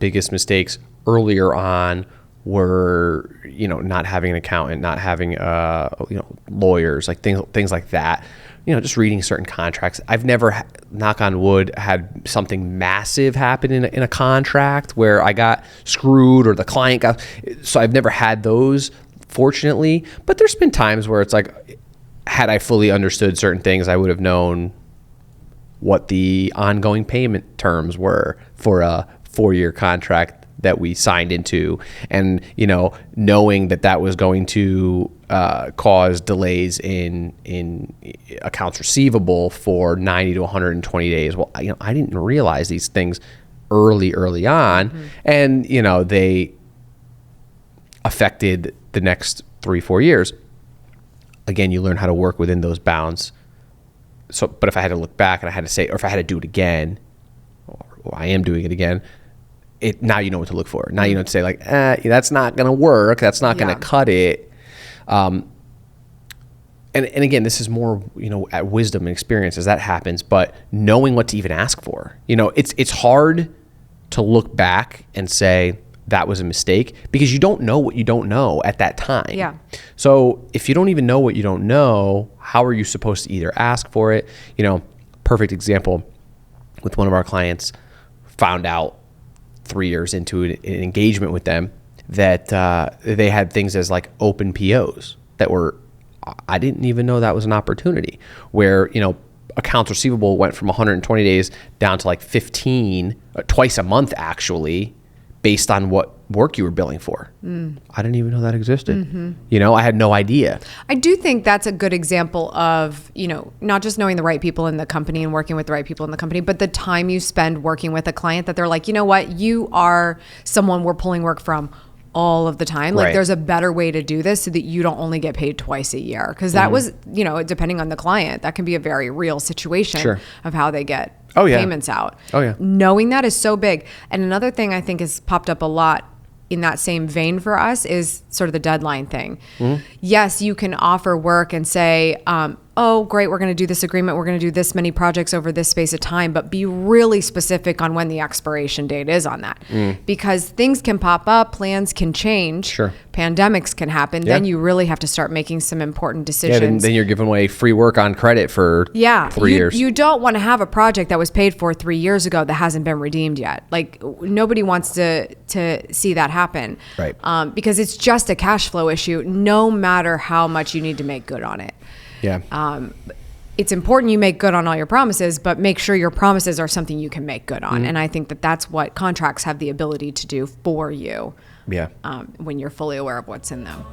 biggest mistakes earlier on were, not having an accountant, not having, lawyers, like things like that. Just reading certain contracts. I've never, knock on wood, had something massive happen in a contract where I got screwed or the client got. So I've never had those, fortunately. But there's been times where it's like, had I fully understood certain things, I would have known what the ongoing payment terms were for a 4-year contract that we signed into, and knowing that was going to cause delays in accounts receivable for 90 to 120 days. Well, I didn't realize these things early on, and they affected the next 3-4 years. Again, you learn how to work within those bounds. So, but if I had to look back and I had to say, or if I had to do it again, or I am doing it again, now you know what to look for. Now you know to say like, that's not going to work. That's not going to cut it. And again, this is more, at wisdom and experience as that happens, but knowing what to even ask for. It's hard to look back and say that was a mistake because you don't know what you don't know at that time. Yeah. So if you don't even know what you don't know, how are you supposed to either ask for it? Perfect example with one of our clients, found out 3 years into an engagement with them that they had things as like open POs that were, I didn't even know that was an opportunity where, accounts receivable went from 120 days down to like 15, twice a month actually, based on what work you were billing for. I didn't even know that existed. I had no idea. I do think that's a good example of, not just knowing the right people in the company and working with the right people in the company, but the time you spend working with a client that they're like, you know what, you are someone we're pulling work from all of the time. Like there's a better way to do this so that you don't only get paid twice a year. Because that was, depending on the client, that can be a very real situation of how they get payments out. Knowing that is so big. And another thing I think has popped up a lot in that same vein for us is sort of the deadline thing. Yes, you can offer work and say, oh, great, we're going to do this agreement. We're going to do this many projects over this space of time, but be really specific on when the expiration date is on that. Because things can pop up, plans can change, pandemics can happen. Then you really have to start making some important decisions. Then you're giving away free work on credit for 3 years. You don't want to have a project that was paid for 3 years ago that hasn't been redeemed yet. Like nobody wants to see that happen. Right. Because it's just a cash flow issue, no matter how much you need to make good on it. Yeah. It's important you make good on all your promises, but make sure your promises are something you can make good on. And I think that's what contracts have the ability to do for you. Yeah. When you're fully aware of what's in them.